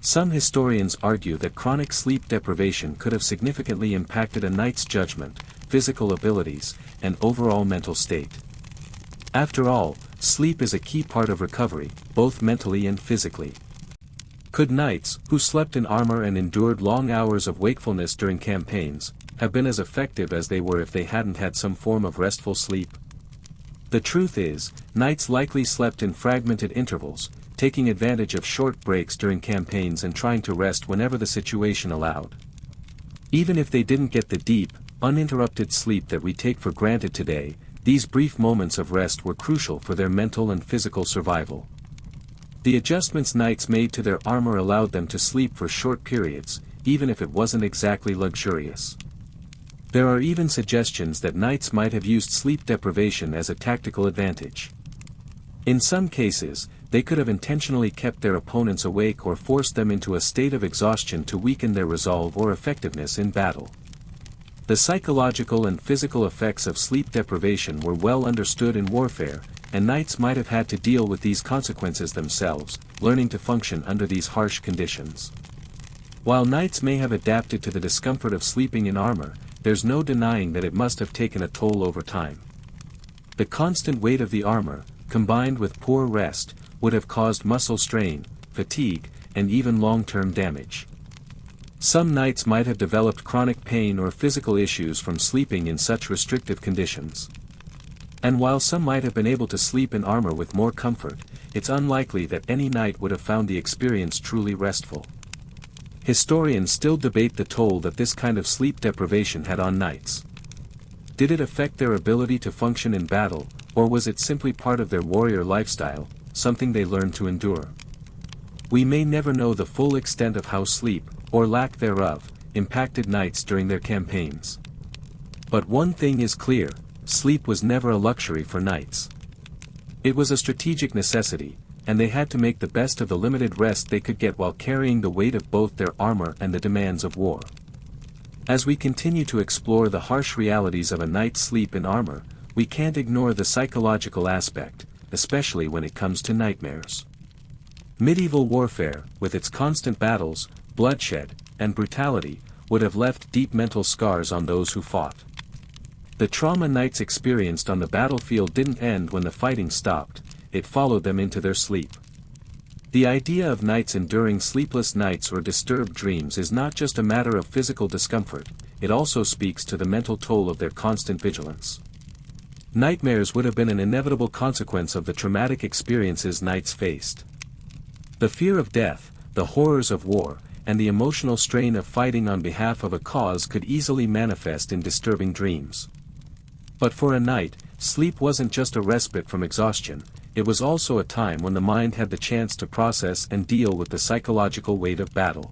Some historians argue that chronic sleep deprivation could have significantly impacted a knight's judgment, physical abilities, and overall mental state. After all, sleep is a key part of recovery, both mentally and physically. Could knights, who slept in armor and endured long hours of wakefulness during campaigns, have been as effective as they were if they hadn't had some form of restful sleep? The truth is, knights likely slept in fragmented intervals, taking advantage of short breaks during campaigns and trying to rest whenever the situation allowed. Even if they didn't get the deep, uninterrupted sleep that we take for granted today, these brief moments of rest were crucial for their mental and physical survival. The adjustments knights made to their armor allowed them to sleep for short periods, even if it wasn't exactly luxurious. There are even suggestions that knights might have used sleep deprivation as a tactical advantage. In some cases, they could have intentionally kept their opponents awake or forced them into a state of exhaustion to weaken their resolve or effectiveness in battle. The psychological and physical effects of sleep deprivation were well understood in warfare, and knights might have had to deal with these consequences themselves, learning to function under these harsh conditions. While knights may have adapted to the discomfort of sleeping in armor, there's no denying that it must have taken a toll over time. The constant weight of the armor, combined with poor rest, would have caused muscle strain, fatigue, and even long-term damage. Some knights might have developed chronic pain or physical issues from sleeping in such restrictive conditions. And while some might have been able to sleep in armor with more comfort, it's unlikely that any knight would have found the experience truly restful. Historians still debate the toll that this kind of sleep deprivation had on knights. Did it affect their ability to function in battle, or was it simply part of their warrior lifestyle, something they learned to endure? We may never know the full extent of how sleep, or lack thereof, impacted knights during their campaigns. But one thing is clear: sleep was never a luxury for knights. It was a strategic necessity, and they had to make the best of the limited rest they could get while carrying the weight of both their armor and the demands of war. As we continue to explore the harsh realities of a knight's sleep in armor, we can't ignore the psychological aspect, especially when it comes to nightmares. Medieval warfare, with its constant battles, bloodshed, and brutality, would have left deep mental scars on those who fought. The trauma knights experienced on the battlefield didn't end when the fighting stopped, it followed them into their sleep. The idea of knights enduring sleepless nights or disturbed dreams is not just a matter of physical discomfort, it also speaks to the mental toll of their constant vigilance. Nightmares would have been an inevitable consequence of the traumatic experiences knights faced. The fear of death, the horrors of war, and the emotional strain of fighting on behalf of a cause could easily manifest in disturbing dreams. But for a knight, sleep wasn't just a respite from exhaustion, it was also a time when the mind had the chance to process and deal with the psychological weight of battle.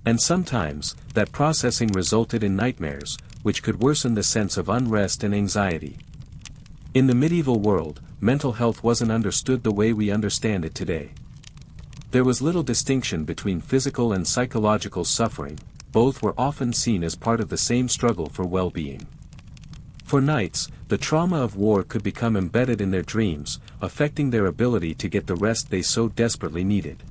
And sometimes, that processing resulted in nightmares, which could worsen the sense of unrest and anxiety. In the medieval world, mental health wasn't understood the way we understand it today. There was little distinction between physical and psychological suffering, both were often seen as part of the same struggle for well-being. For knights, the trauma of war could become embedded in their dreams, affecting their ability to get the rest they so desperately needed.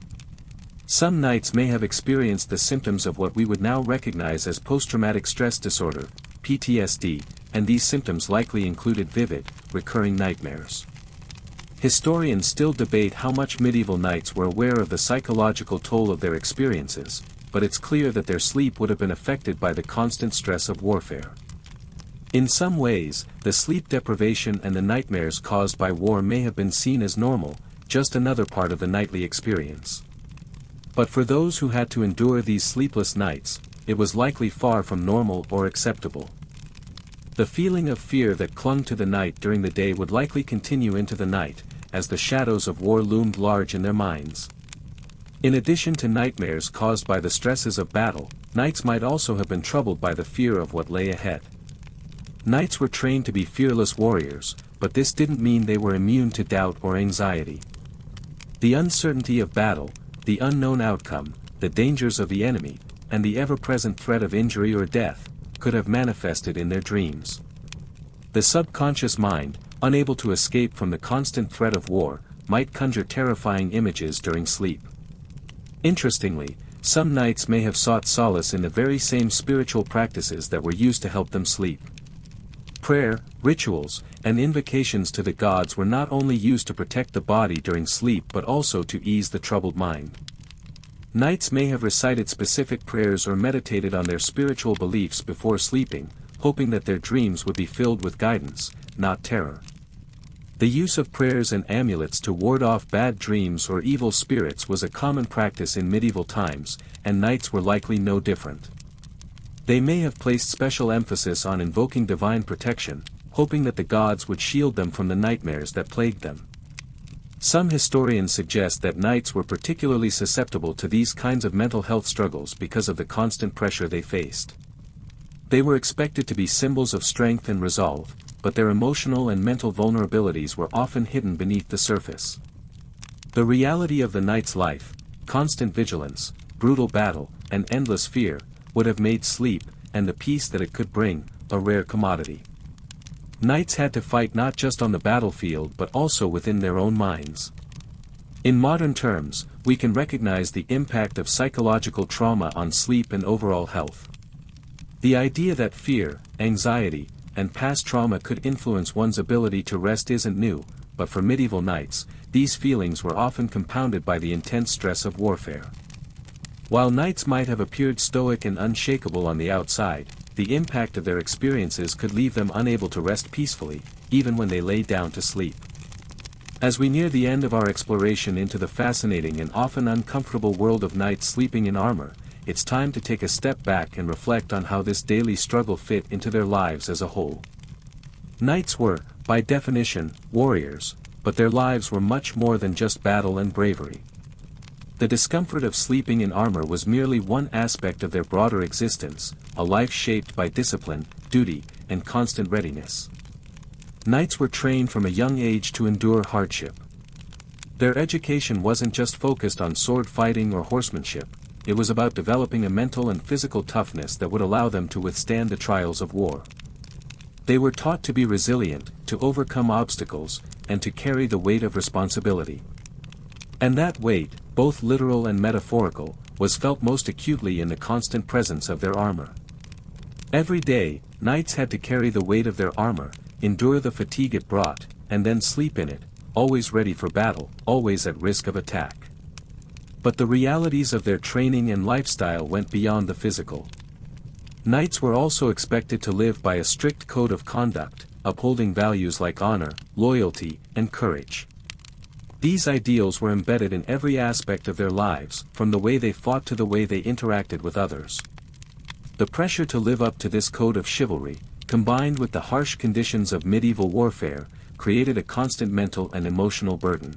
Some knights may have experienced the symptoms of what we would now recognize as post-traumatic stress disorder, PTSD, and these symptoms likely included vivid, recurring nightmares. Historians still debate how much medieval knights were aware of the psychological toll of their experiences, but it's clear that their sleep would have been affected by the constant stress of warfare. In some ways, the sleep deprivation and the nightmares caused by war may have been seen as normal, just another part of the knightly experience. But for those who had to endure these sleepless nights, it was likely far from normal or acceptable. The feeling of fear that clung to the knight during the day would likely continue into the night, as the shadows of war loomed large in their minds. In addition to nightmares caused by the stresses of battle, knights might also have been troubled by the fear of what lay ahead. Knights were trained to be fearless warriors, but this didn't mean they were immune to doubt or anxiety. The uncertainty of battle, the unknown outcome, the dangers of the enemy, and the ever-present threat of injury or death, could have manifested in their dreams. The subconscious mind, unable to escape from the constant threat of war, might conjure terrifying images during sleep. Interestingly, some knights may have sought solace in the very same spiritual practices that were used to help them sleep. Prayer, rituals, and invocations to the gods were not only used to protect the body during sleep but also to ease the troubled mind. Knights may have recited specific prayers or meditated on their spiritual beliefs before sleeping, hoping that their dreams would be filled with guidance, not terror. The use of prayers and amulets to ward off bad dreams or evil spirits was a common practice in medieval times, and knights were likely no different. They may have placed special emphasis on invoking divine protection, hoping that the gods would shield them from the nightmares that plagued them. Some historians suggest that knights were particularly susceptible to these kinds of mental health struggles because of the constant pressure they faced. They were expected to be symbols of strength and resolve, but their emotional and mental vulnerabilities were often hidden beneath the surface. The reality of the knight's life, constant vigilance, brutal battle, and endless fear, would have made sleep, and the peace that it could bring, a rare commodity. Knights had to fight not just on the battlefield but also within their own minds. In modern terms, we can recognize the impact of psychological trauma on sleep and overall health. The idea that fear, anxiety, and past trauma could influence one's ability to rest isn't new, but for medieval knights, these feelings were often compounded by the intense stress of warfare. While knights might have appeared stoic and unshakable on the outside, the impact of their experiences could leave them unable to rest peacefully, even when they lay down to sleep. As we near the end of our exploration into the fascinating and often uncomfortable world of knights sleeping in armor, it's time to take a step back and reflect on how this daily struggle fit into their lives as a whole. Knights were, by definition, warriors, but their lives were much more than just battle and bravery. The discomfort of sleeping in armor was merely one aspect of their broader existence, a life shaped by discipline, duty, and constant readiness. Knights were trained from a young age to endure hardship. Their education wasn't just focused on sword fighting or horsemanship, it was about developing a mental and physical toughness that would allow them to withstand the trials of war. They were taught to be resilient, to overcome obstacles, and to carry the weight of responsibility. And that weight, both literal and metaphorical, was felt most acutely in the constant presence of their armor. Every day, knights had to carry the weight of their armor, endure the fatigue it brought, and then sleep in it, always ready for battle, always at risk of attack. But the realities of their training and lifestyle went beyond the physical. Knights were also expected to live by a strict code of conduct, upholding values like honor, loyalty, and courage. These ideals were embedded in every aspect of their lives, from the way they fought to the way they interacted with others. The pressure to live up to this code of chivalry, combined with the harsh conditions of medieval warfare, created a constant mental and emotional burden.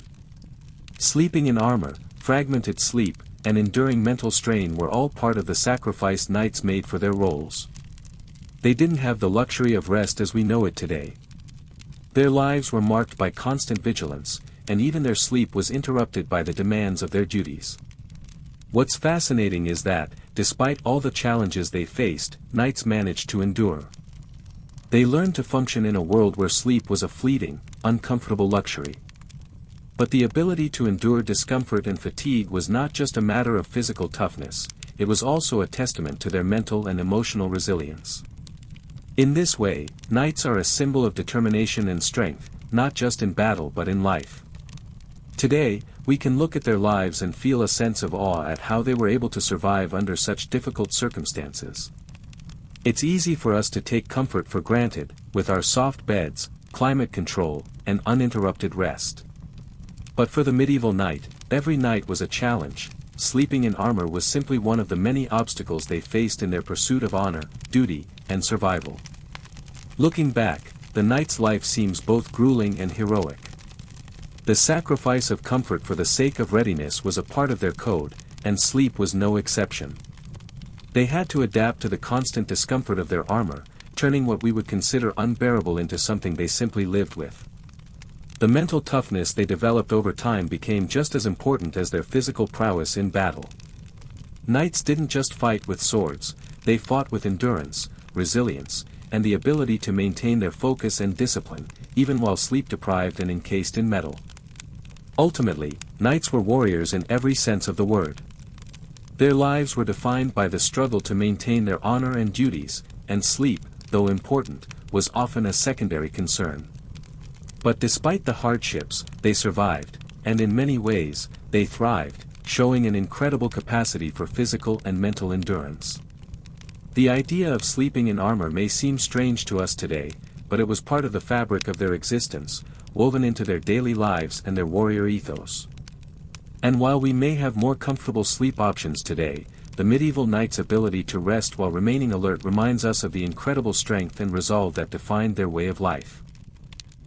Sleeping in armor, fragmented sleep, and enduring mental strain were all part of the sacrifice knights made for their roles. They didn't have the luxury of rest as we know it today. Their lives were marked by constant vigilance, and even their sleep was interrupted by the demands of their duties. What's fascinating is that, despite all the challenges they faced, knights managed to endure. They learned to function in a world where sleep was a fleeting, uncomfortable luxury. But the ability to endure discomfort and fatigue was not just a matter of physical toughness, it was also a testament to their mental and emotional resilience. In this way, knights are a symbol of determination and strength, not just in battle but in life. Today, we can look at their lives and feel a sense of awe at how they were able to survive under such difficult circumstances. It's easy for us to take comfort for granted, with our soft beds, climate control, and uninterrupted rest. But for the medieval knight, every night was a challenge. Sleeping in armor was simply one of the many obstacles they faced in their pursuit of honor, duty, and survival. Looking back, the knight's life seems both grueling and heroic. The sacrifice of comfort for the sake of readiness was a part of their code, and sleep was no exception. They had to adapt to the constant discomfort of their armor, turning what we would consider unbearable into something they simply lived with. The mental toughness they developed over time became just as important as their physical prowess in battle. Knights didn't just fight with swords, they fought with endurance, resilience, and the ability to maintain their focus and discipline, even while sleep-deprived and encased in metal. Ultimately, knights were warriors in every sense of the word. Their lives were defined by the struggle to maintain their honor and duties, and sleep, though important, was often a secondary concern. But despite the hardships, they survived, and in many ways, they thrived, showing an incredible capacity for physical and mental endurance. The idea of sleeping in armor may seem strange to us today, but it was part of the fabric of their existence, woven into their daily lives and their warrior ethos. And while we may have more comfortable sleep options today, the medieval knight's ability to rest while remaining alert reminds us of the incredible strength and resolve that defined their way of life.